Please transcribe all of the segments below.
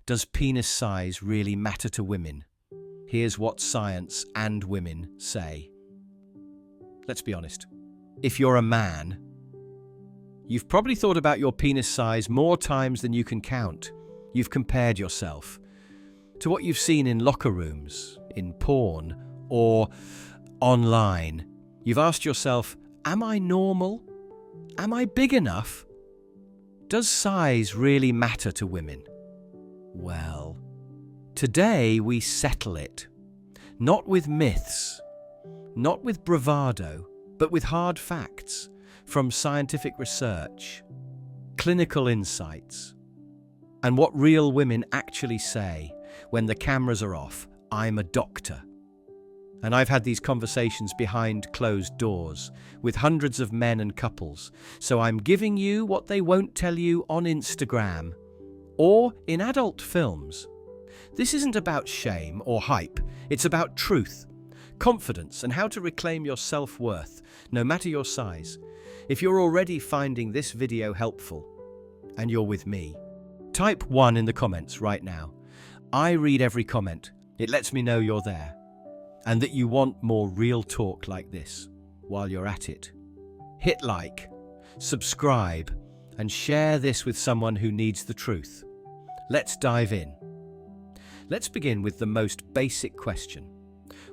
Does penis size really matter to women? Here's what science and women say. Let's be honest. If you're a man, you've probably thought about your penis size more times than you can count. You've compared yourself to what you've seen in locker rooms, in porn, or online. You've asked yourself, am I normal? Am I big enough? Does size really matter to women? Well, today we settle it. Not with myths, not with bravado, but with hard facts from scientific research, clinical insights, and what real women actually say when the cameras are off. I'm a doctor. And I've had these conversations behind closed doors with hundreds of men and couples, so I'm giving you what they won't tell you on Instagram or in adult films. This isn't about shame or hype, it's about truth, confidence, and how to reclaim your self-worth, no matter your size. If you're already finding this video helpful, and you're with me, type 1 in the comments right now. I read every comment. It lets me know you're there, and that you want more real talk like this. While you're at it, hit like, subscribe, and share this with someone who needs the truth. Let's dive in. Let's begin with the most basic question.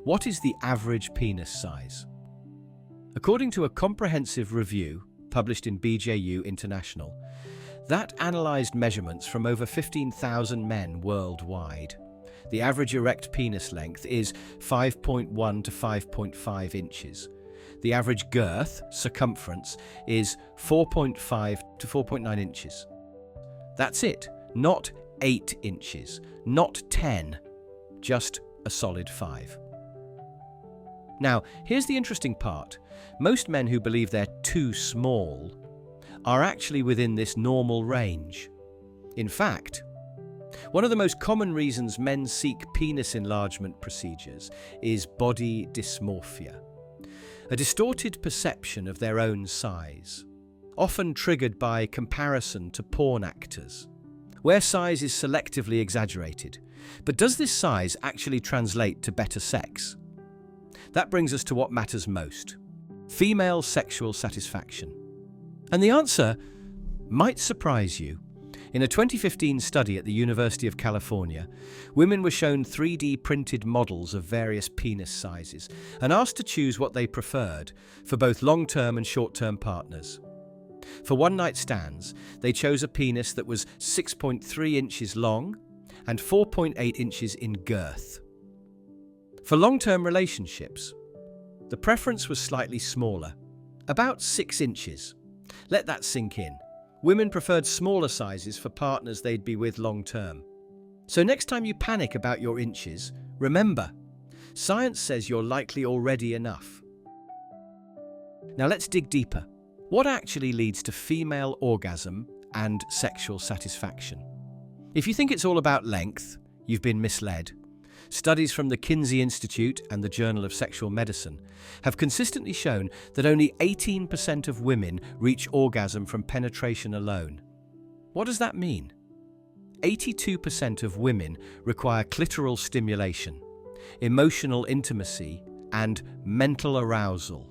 What is the average penis size? According to a comprehensive review published in BJU International, that analysed measurements from over 15,000 men worldwide. The average erect penis length is 5.1 to 5.5 inches. The average girth, circumference, is 4.5 to 4.9 inches. That's it, not 8 inches, not 10, just a solid 5. Now, here's the interesting part. Most men who believe they're too small are actually within this normal range. In fact, one of the most common reasons men seek penis enlargement procedures is body dysmorphia, a distorted perception of their own size, often triggered by comparison to porn actors, where size is selectively exaggerated. But does this size actually translate to better sex? That brings us to what matters most: female sexual satisfaction. And the answer might surprise you. In a 2015 study at the University of California, women were shown 3D printed models of various penis sizes and asked to choose what they preferred for both long-term and short-term partners. For one-night stands, they chose a penis that was 6.3 inches long and 4.8 inches in girth. For long-term relationships, the preference was slightly smaller, about 6 inches. Let that sink in. Women preferred smaller sizes for partners they'd be with long-term. So next time you panic about your inches, remember, science says you're likely already enough. Now let's dig deeper. What actually leads to female orgasm and sexual satisfaction? If you think it's all about length, you've been misled. Studies from the Kinsey Institute and the Journal of Sexual Medicine have consistently shown that only 18% of women reach orgasm from penetration alone. What does that mean? 82% of women require clitoral stimulation, emotional intimacy, and mental arousal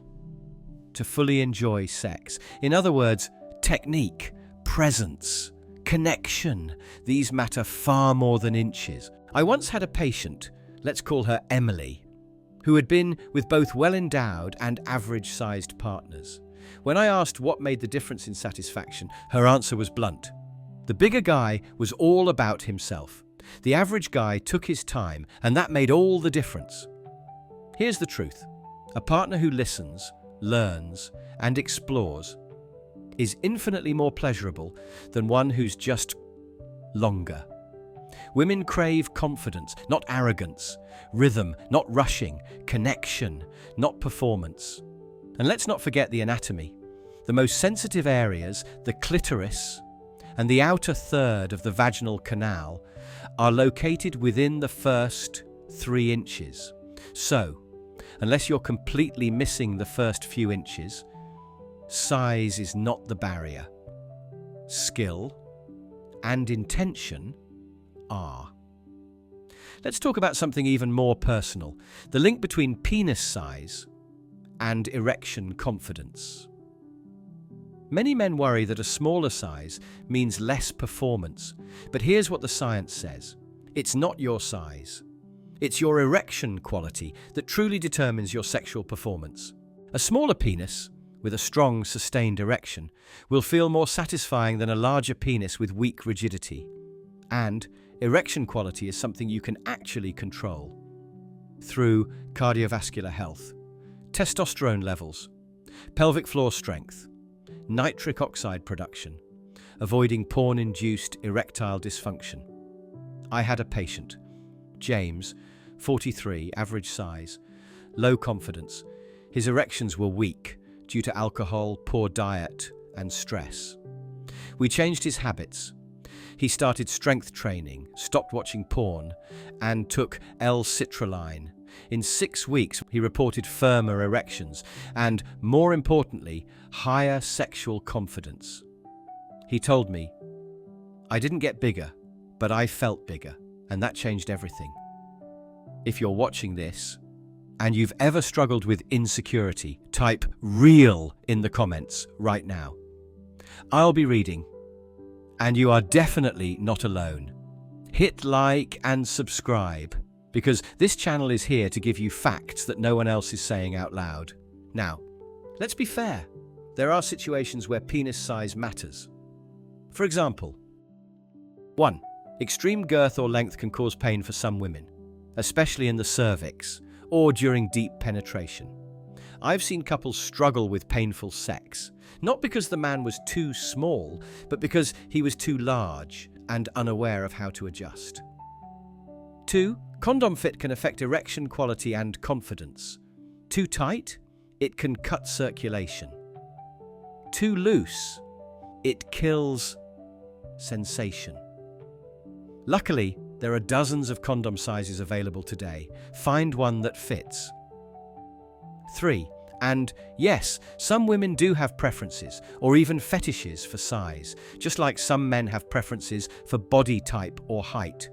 to fully enjoy sex. In other words, technique, presence, connection. These matter far more than inches. I once had a patient, let's call her Emily, who had been with both well-endowed and average-sized partners. When I asked what made the difference in satisfaction, her answer was blunt. The bigger guy was all about himself. The average guy took his time, and that made all the difference. Here's the truth. A partner who listens, learns, and explores is infinitely more pleasurable than one who's just longer. Women crave confidence, not arrogance, rhythm, not rushing, connection, not performance. And let's not forget the anatomy. The most sensitive areas, the clitoris and the outer third of the vaginal canal, are located within the first 3 inches. So, unless you're completely missing the first few inches, size is not the barrier. Skill and intention are. Let's talk about something even more personal, the link between penis size and erection confidence. Many men worry that a smaller size means less performance, but here's what the science says. It's not your size. It's your erection quality that truly determines your sexual performance. A smaller penis, with a strong, sustained erection, will feel more satisfying than a larger penis with weak rigidity. And erection quality is something you can actually control through cardiovascular health, testosterone levels, pelvic floor strength, nitric oxide production, avoiding porn-induced erectile dysfunction. I had a patient, James, 43, average size, low confidence. His erections were weak due to alcohol, poor diet, and stress. We changed his habits. He started strength training, stopped watching porn, and took L-citrulline. In 6 weeks, he reported firmer erections and, more importantly, higher sexual confidence. He told me, "I didn't get bigger, but I felt bigger, and that changed everything." If you're watching this and you've ever struggled with insecurity, type "real" in the comments right now. I'll be reading, and you are definitely not alone. Hit like and subscribe, because this channel is here to give you facts that no one else is saying out loud. Now, let's be fair. There are situations where penis size matters. For example, 1. Extreme girth or length can cause pain for some women, especially in the cervix or during deep penetration. I've seen couples struggle with painful sex, not because the man was too small, but because he was too large and unaware of how to adjust. 2. Condom fit can affect erection quality and confidence. Too tight? It can cut circulation. Too loose? It kills sensation. Luckily, there are dozens of condom sizes available today. Find one that fits. 3. And yes, some women do have preferences or even fetishes for size, just like some men have preferences for body type or height.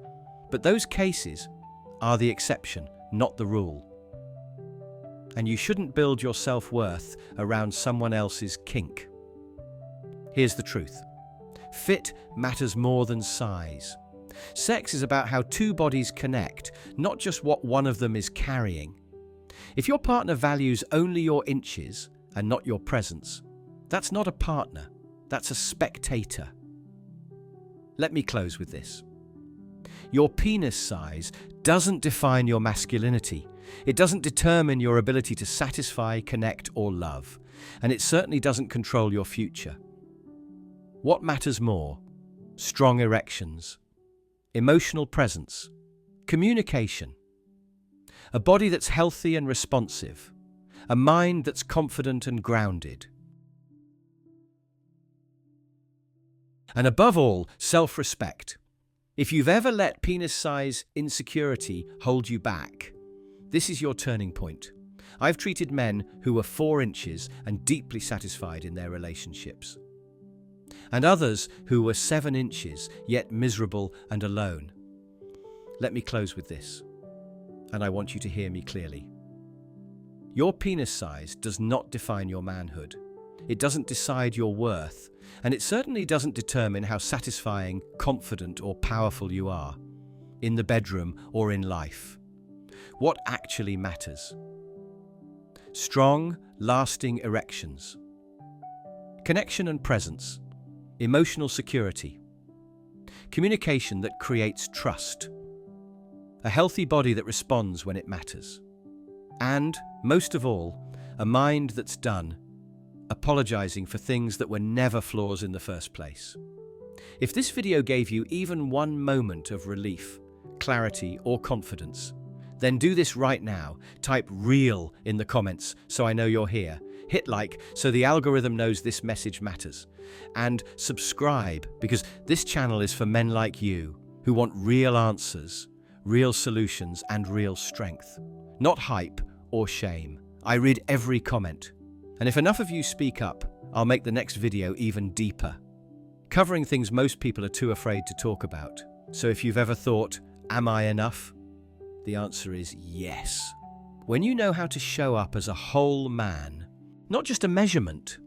But those cases are the exception, not the rule. And you shouldn't build your self-worth around someone else's kink. Here's the truth. Fit matters more than size. Sex is about how two bodies connect, not just what one of them is carrying. If your partner values only your inches and not your presence, that's not a partner, that's a spectator. Let me close with this. Your penis size doesn't define your masculinity. It doesn't determine your ability to satisfy, connect, or love. And it certainly doesn't control your future. What matters more? Strong erections, emotional presence, communication, a body that's healthy and responsive, a mind that's confident and grounded. And above all, self-respect. If you've ever let penis size insecurity hold you back, this is your turning point. I've treated men who were 4 inches and deeply satisfied in their relationships, and others who were 7 inches yet miserable and alone. Let me close with this, and I want you to hear me clearly. Your penis size does not define your manhood. It doesn't decide your worth, and it certainly doesn't determine how satisfying, confident, or powerful you are, in the bedroom or in life. What actually matters? Strong, lasting erections, connection and presence, emotional security, communication that creates trust, a healthy body that responds when it matters, and, most of all, a mind that's done apologizing for things that were never flaws in the first place. If this video gave you even one moment of relief, clarity, or confidence, then do this right now. Type "real" in the comments so I know you're here. Hit like so the algorithm knows this message matters. And subscribe, because this channel is for men like you who want real answers, real solutions, and real strength. Not hype or shame. I read every comment. And if enough of you speak up, I'll make the next video even deeper, covering things most people are too afraid to talk about. So if you've ever thought, am I enough? The answer is yes. When you know how to show up as a whole man, not just a measurement,